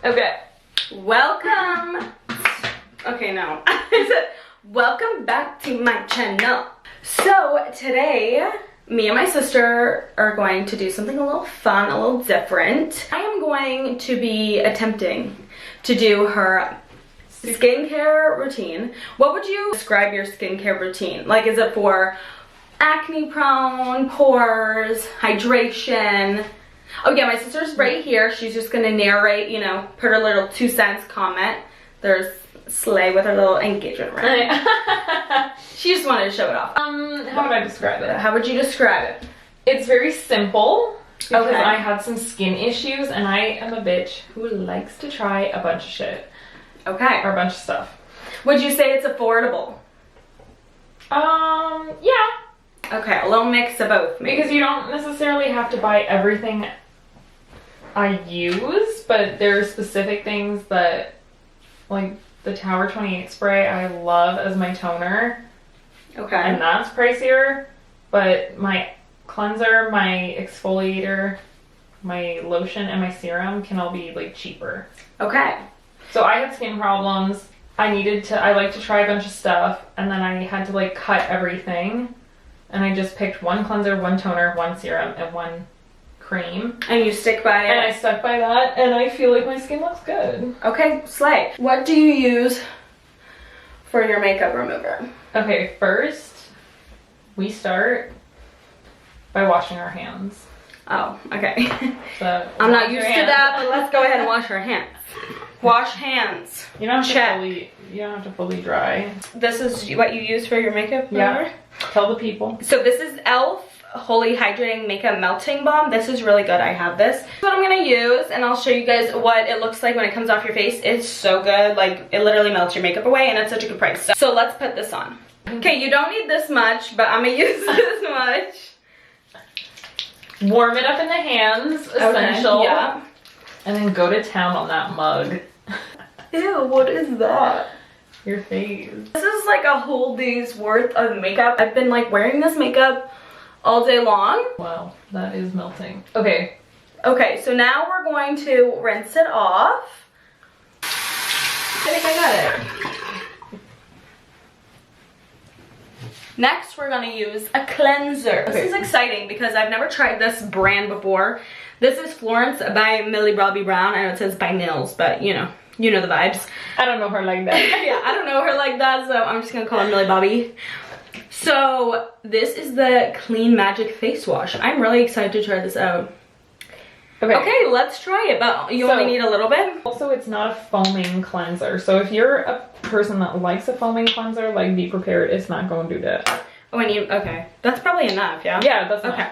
Okay. Welcome. Okay, no. Welcome back to my channel. So today, me and my sister are going to do something a little fun, a little different. I am going to be attempting to do her skincare routine. What would you describe your skincare routine? Like, is it for acne prone, pores, hydration? Oh yeah, my sister's right here. She's just gonna narrate, you know, put her little 2 cents comment. There's Slay with her little engagement ring. She just wanted to show it off. How would I describe it? How would you describe it? It's very simple because Okay. I had some skin issues and I am a bitch who likes to try a bunch of shit. Okay. Or a bunch of stuff. Would you say it's affordable? Yeah. Okay, a little mix of both. Maybe. Because you don't necessarily have to buy everything I use, but there are specific things that, like the Tower 28 spray, I love as my toner. Okay. And that's pricier, but my cleanser, my exfoliator, my lotion, and my serum can all be like cheaper. Okay. So I had skin problems. I like to try a bunch of stuff, and then I had to like cut everything. And I just picked one cleanser, one toner, one serum, and one cream. And you stick by it? And I stuck by that, and I feel like my skin looks good. Okay, slay. What do you use for your makeup remover? Okay, first, we start by washing our hands. Oh, okay. So I'm not used to that, but let's go ahead and wash our hands. Wash hands. You don't Check. you don't have to fully dry. This is what you use for your makeup remover? Yeah. Tell the people. So this is e.l.f. Holy Hydrating Makeup Melting Balm. This is really good. I have this. This is what I'm gonna use, and I'll show you guys what it looks like when it comes off your face. It's so good. Like, it literally melts your makeup away, and it's such a good price. So let's put this on. Okay, you don't need this much, but I'm gonna use this much. Warm it up in the hands, essential. Okay, yeah. And then go to town on that mug. Ew, what is that? Your face. This is like a whole day's worth of makeup. I've been like wearing this makeup all day long. Wow, that is melting. Okay. Okay, so now we're going to rinse it off. I think I got it. Next, we're gonna use a cleanser. This is exciting because I've never tried this brand before. This is Florence by Millie Bobby Brown. I know it says by Nils, but you know the vibes. I don't know her like that. Yeah, I don't know her like that, so I'm just gonna call her Millie Bobby. So this is the Clean Magic Face Wash. I'm really excited to try this out. Okay, let's try it, but you only need a little bit. Also, it's not a foaming cleanser, so if you're a person that likes a foaming cleanser, like, be prepared, it's not going to do that. Oh, I need, okay. That's probably enough, yeah? Yeah, that's enough. Okay.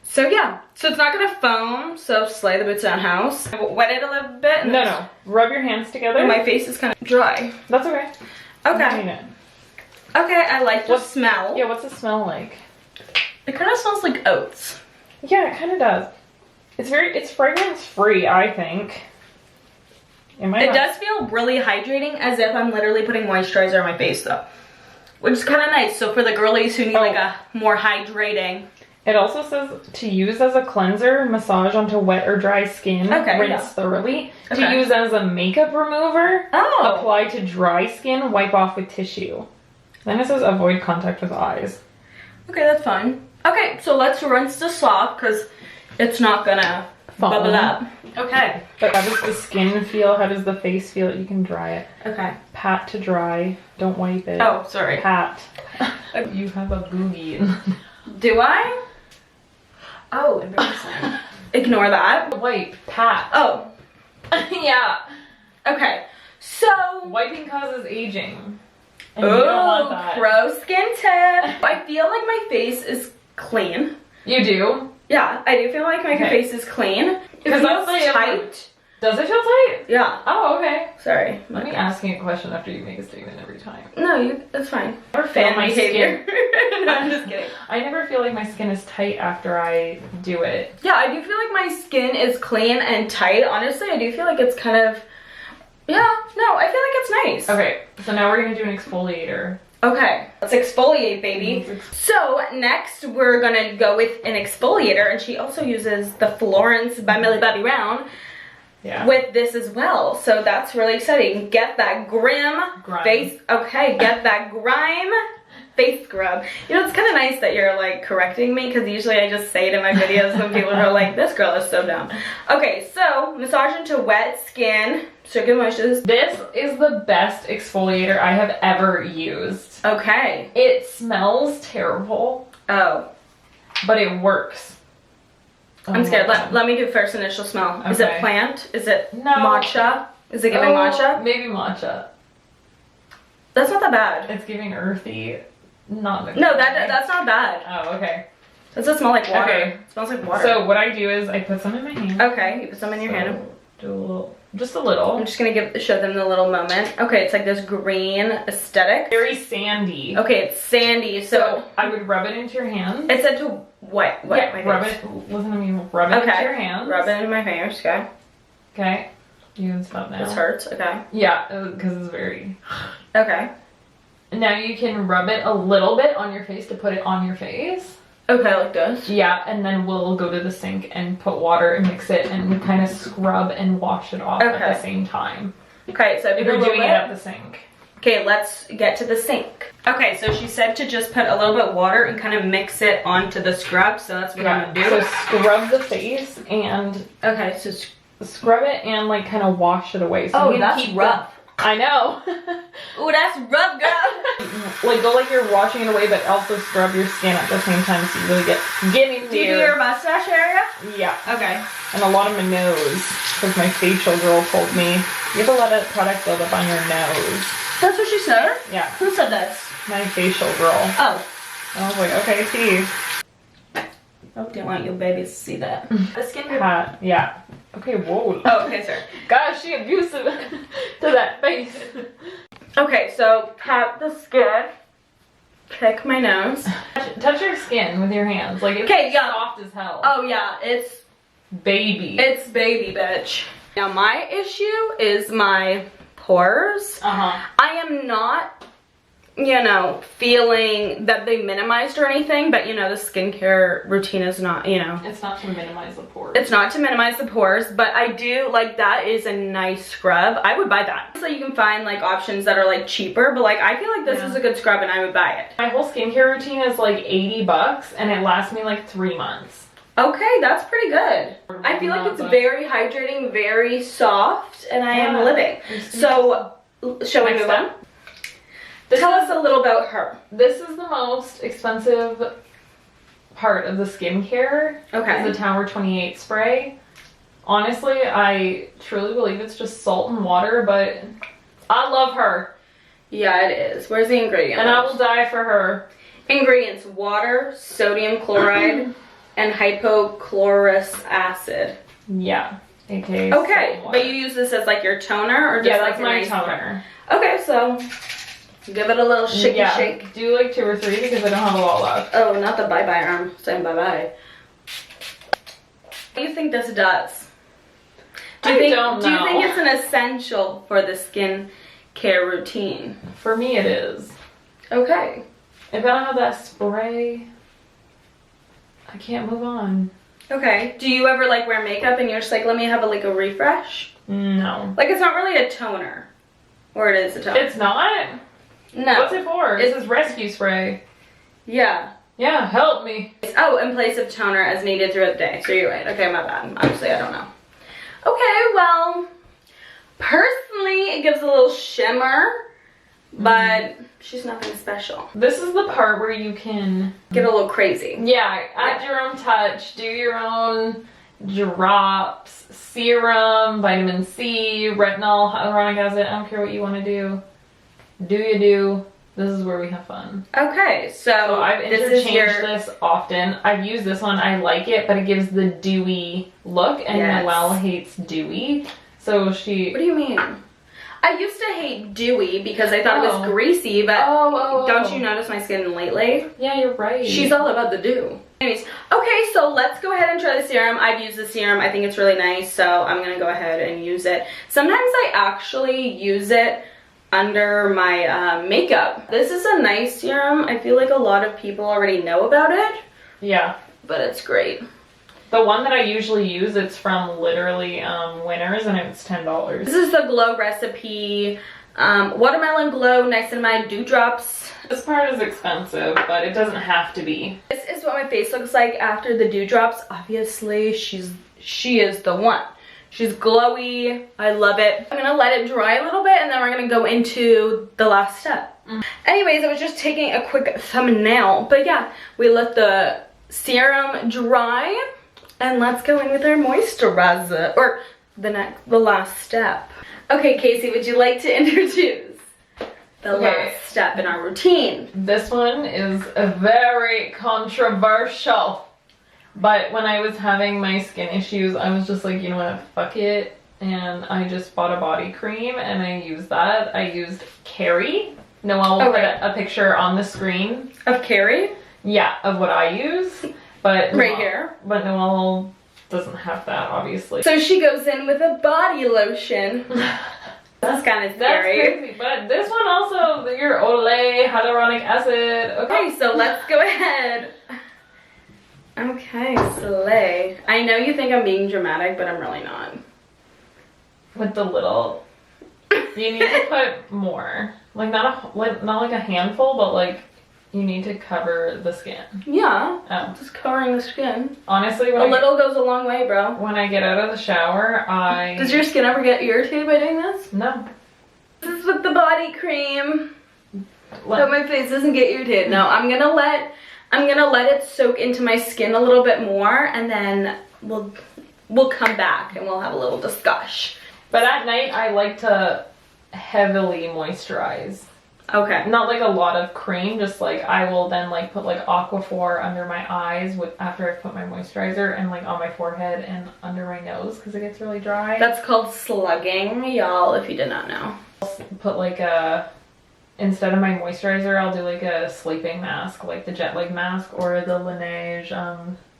So yeah, so it's not gonna foam, so slay the boots down house. Wet it a little bit. No. Rub your hands together. My face is kind of dry. That's okay. Okay. Okay, I like the smell. Yeah, what's the smell like? It kind of smells like oats. Yeah, it kind of does. It's fragrance free, I think. It does feel really hydrating, as if I'm literally putting moisturizer on my face though. Which is kind of nice, so for the girlies who need like a more hydrating. It also says to use as a cleanser, massage onto wet or dry skin, rinse thoroughly. To use as a makeup remover, apply to dry skin, wipe off with tissue. Then it says avoid contact with eyes. Okay, that's fine. Okay, so let's rinse this off because it's not gonna bubble up. Okay. But how does the skin feel? How does the face feel? You can dry it. Okay. Pat to dry. Don't wipe it. Oh, sorry. Pat. You have a boogie. Do I? Oh, embarrassing. Ignore that. Wipe. Pat. Oh. Yeah. Okay. So. Wiping causes aging. And you don't want that. Pro skin tip. I feel like my face is clean. You do? Yeah, I do feel like my face is clean. It feels tight. Does it feel tight? Yeah. Oh, okay. Sorry. Let me ask you a question after you make a statement every time. No, that's fine. Or fan my behavior. No, I'm just kidding. I never feel like my skin is tight after I do it. Yeah, I do feel like my skin is clean and tight. Honestly, I do feel like it's kind of, yeah, no, I feel like it's nice. Okay, so now we're gonna do an exfoliator. Okay, let's exfoliate, baby. So next we're gonna go with an exfoliator, and she also uses the Florence by Millie Bobby Brown with this as well. So that's really exciting. Get that grime. Face. Okay, get that grime face scrub. You know, it's kind of nice that you're like correcting me, because usually I just say it in my videos and people are like, this girl is so dumb. Okay, so massage into wet skin. Circular moistures. This is the best exfoliator I have ever used. Okay. It smells terrible. Oh. But it works. I'm scared. Let me do first initial smell. Okay. Is it plant? Is it matcha? Is it giving matcha? Maybe matcha. That's not that bad. It's giving earthy. No, that's not bad. Oh, okay. Does it smell like water? Okay. It smells like water. So what I do is I put some in my hand. Okay, you put some in your hand. Do a little, just a little. I'm just gonna show them the little moment. Okay, it's like this green aesthetic. Very sandy. Okay, it's sandy. So I would rub it into your hands. It said to what? Yeah, rub it. Listen to me. Rub it into your hands. Rub it into my fingers. Okay. Okay. You can stop now. This hurts. Okay. Yeah, because it's very. Okay. Now you can rub it a little bit on your face to put it on your face. Okay, like this? Yeah, and then we'll go to the sink and put water and mix it and kind of scrub and wash it off at the same time. Okay, so if you're doing it at the sink. Okay, let's get to the sink. Okay, so she said to just put a little bit of water and kind of mix it onto the scrub, so that's what I'm gonna do. So scrub the face and... Okay, so scrub it and like kind of wash it away. So that's rough. I know. Ooh, that's rough, girl. Like, go like you're washing it away, but also scrub your skin at the same time so you really get in there. Do you do your mustache area? Yeah. Okay. And a lot of my nose, because my facial girl told me, you have a lot of product buildup on your nose. That's what she said? Yeah. Who said this? My facial girl. Oh. I was like, okay, see. I didn't want your babies to see that. The skin hat, yeah. Okay, whoa. Oh, okay, sir. Gosh, she abusive to that face. Okay, so pat the skin. Pick my nose. Touch your skin with your hands. Like, it's soft as hell. Oh, yeah, it's baby. It's baby, bitch. Now, my issue is my pores. I am not, you know, feeling that they minimized or anything, but you know, the skincare routine is not, you know. It's not to minimize the pores. It's not to minimize the pores, but I do, like, that is a nice scrub. I would buy that. So you can find, like, options that are, like, cheaper, but, like, I feel like this is a good scrub and I would buy it. My whole skincare routine is, like, $80 and it lasts me, like, 3 months. Okay, that's pretty good. I feel like it's very hydrating, very soft, and I am living. So, shall we move on? Tell us a little about her. This is the most expensive part of the skincare. Okay. Is the Tower 28 spray. Honestly, I truly believe it's just salt and water, but I love her. Yeah, it is. Where's the ingredient? And I will die for her. Ingredients: water, sodium chloride, and hypochlorous acid. Yeah. Okay. Okay, but you use this as like your toner, or just that's my toner. Okay, so give it a little shaky shake. Do like 2 or 3 because I don't have a lot left. Oh, not the bye-bye arm. Saying bye-bye. What do you think this does? Do you think it's an essential for the skin care routine? For me, it is. Okay. If I don't have that spray, I can't move on. Okay. Do you ever like wear makeup and you're just like, let me have a refresh? No. Like, it's not really a toner. Or it is a toner. It's not? No. What's it for? This is rescue spray. Yeah. Yeah, help me. Oh, in place of toner as needed throughout the day. So you're right. Okay, my bad. Obviously, I don't know. Okay, well, personally, it gives a little shimmer, but she's nothing special. This is the part where you can get a little crazy. Yeah, add your own touch, do your own drops, serum, vitamin C, retinol, hyaluronic acid. I don't care what you want to do. Do you do? This is where we have fun. Okay, so I've interchanged this often. I've used this one. I like it, but it gives the dewy look, and Noelle hates dewy. So she... What do you mean? I used to hate dewy because I thought it was greasy, but don't you notice my skin lately? Yeah, you're right. She's all about the dew. Anyways, okay, so let's go ahead and try the serum. I've used the serum. I think it's really nice, so I'm going to go ahead and use it. Sometimes I actually use it under my makeup. This is a nice serum. I feel like a lot of people already know about it. Yeah. But it's great. The one that I usually use, it's from literally Winners, and it's $10. This is the Glow Recipe Watermelon Glow Niacinamide Dewdrops. This part is expensive, but it doesn't have to be. This is what my face looks like after the dewdrops. Obviously, she is the one. She's glowy. I love it. I'm gonna let it dry a little bit, and then we're gonna go into the last step. Anyways, I was just taking a quick thumbnail, but yeah, we let the serum dry, and let's go in with our moisturizer, or the last step. Okay, Casey, would you like to introduce the last step in our routine? This one is very controversial. But when I was having my skin issues, I was just like, you know what, fuck it. And I just bought a body cream and I used that. I used Carrie. Noelle will put a picture on the screen. Of Carrie? Yeah, of what I use. But right here. But Noelle doesn't have that, obviously. So she goes in with a body lotion. That's kind of scary. That's crazy, but this one also, your Olay hyaluronic acid. Okay, so let's go ahead. Okay, slay. I know you think I'm being dramatic, but I'm really not. With the little, you need to put more. Like not like a handful, but like you need to cover the skin. Yeah, oh. Just covering the skin. Honestly, a little goes a long way, bro. When I get out of the shower, Does your skin ever get irritated by doing this? No. This is with the body cream. So my face doesn't get irritated. No, I'm gonna let it soak into my skin a little bit more, and then we'll come back and we'll have a little discussion. But at night, I like to heavily moisturize. Okay. Not like a lot of cream, just like I will then like put like Aquaphor under my eyes after I've put my moisturizer, and like on my forehead and under my nose because it gets really dry. That's called slugging, y'all, if you did not know. Put like instead of my moisturizer, I'll do like a sleeping mask, like the Jet Lag mask or the Laneige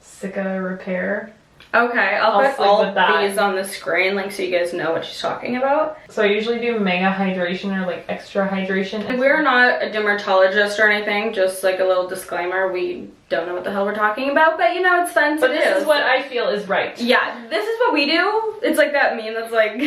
Cica Repair. Okay, I'll put all of these on the screen, like, so you guys know what she's talking about. So I usually do mega hydration or like extra hydration. We're not a dermatologist or anything, just like a little disclaimer. We don't know what the hell we're talking about, but you know, it's fun to do. But this is what I feel is right. Yeah, this is what we do. It's like that meme that's like,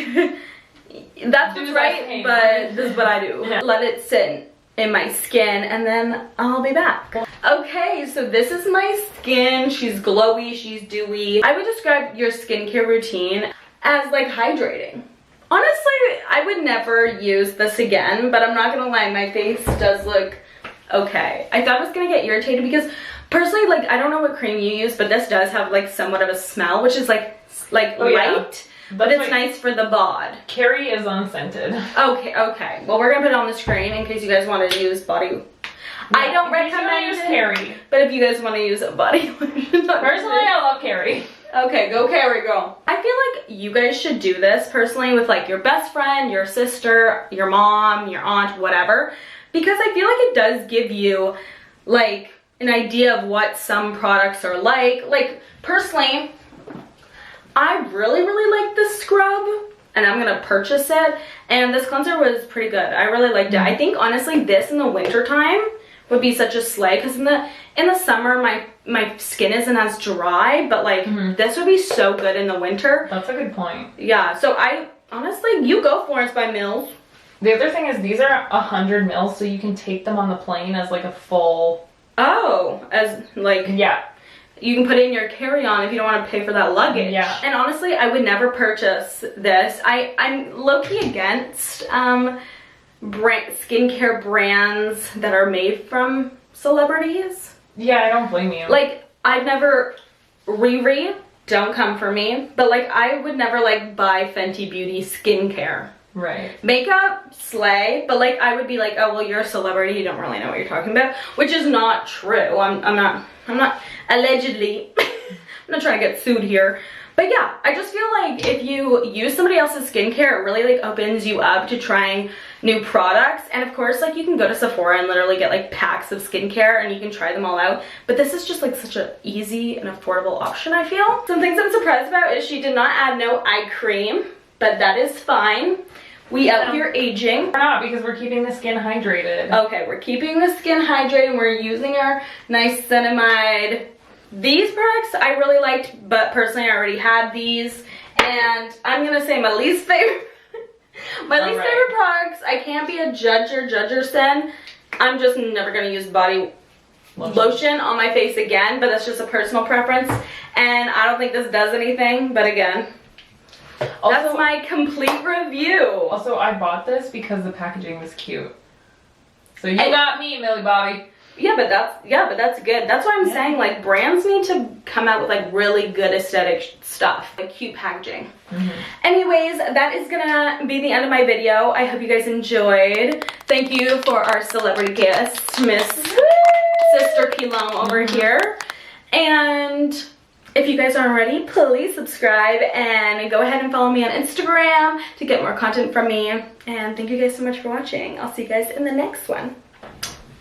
that's what's right, but this is what I do. Yeah. Let it sit in my skin, and then I'll be back. Okay, so this is my skin. She's glowy, she's dewy. I would describe your skincare routine as like hydrating. Honestly, I would never use this again, but I'm not gonna lie, my face does look okay. I thought I was gonna get irritated because personally, like, I don't know what cream you use, but this does have like somewhat of a smell, which is like light. Yeah. But it's nice for the bod. Carrie is unscented. Okay. Well, we're gonna put it on the screen in case you guys want to use body. No, I don't recommend use Carrie. But if you guys want to use a body lotion. Personally, I love Carrie. Okay, go Carrie, go. I feel like you guys should do this personally with like your best friend, your sister, your mom, your aunt, whatever. Because I feel like it does give you like an idea of what some products are like. Like, personally, I really like this scrub, and I'm gonna purchase it, and this cleanser was pretty good. I really liked it. I think honestly this in the winter time would be such a slay, because in the summer my skin isn't as dry, but like this would be so good in the winter. That's a good point. Yeah, so I honestly, you go Florence by Mills. The other thing is these are 100 mils, so you can take them on the plane as like a full. Oh, as like, yeah. You can put it in your carry-on if you don't want to pay for that luggage. Yeah. And honestly, I would never purchase this. I'm low-key against skincare brands that are made from celebrities. Yeah, I don't blame you. Like, I've never... Riri, don't come for me. But like, I would never like buy Fenty Beauty skincare. Right. Makeup, slay, but like I would be like, oh well, you're a celebrity, you don't really know what you're talking about, which is not true. I'm not allegedly. I'm not trying to get sued here, but yeah, I just feel like if you use somebody else's skincare, it really like opens you up to trying new products. And of course, like, you can go to Sephora and literally get like packs of skincare and you can try them all out, but this is just like such an easy and affordable option. I feel some things I'm surprised about is she did not add no eye cream, but that is fine. We out here aging. We're not, because we're keeping the skin hydrated. Okay, we're keeping the skin hydrated. We're using our niacinamide These products I really liked, but personally I already had these. And I'm gonna say my least favorite. My least favorite products, I can't be a judger sin. I'm just never gonna use body lotion on my face again, but that's just a personal preference. And I don't think this does anything, but again, also, that's my complete review. Also, I bought this because the packaging was cute. So you got me, Millie Bobby. Yeah, but that's good. That's why I'm saying, like, brands need to come out with like really good aesthetic stuff, like cute packaging. Anyways, that is gonna be the end of my video. I hope you guys enjoyed. Thank you for our celebrity guest, Miss Sister Pilome over here. And if you guys aren't already, please subscribe and go ahead and follow me on Instagram to get more content from me. And thank you guys so much for watching. I'll see you guys in the next one.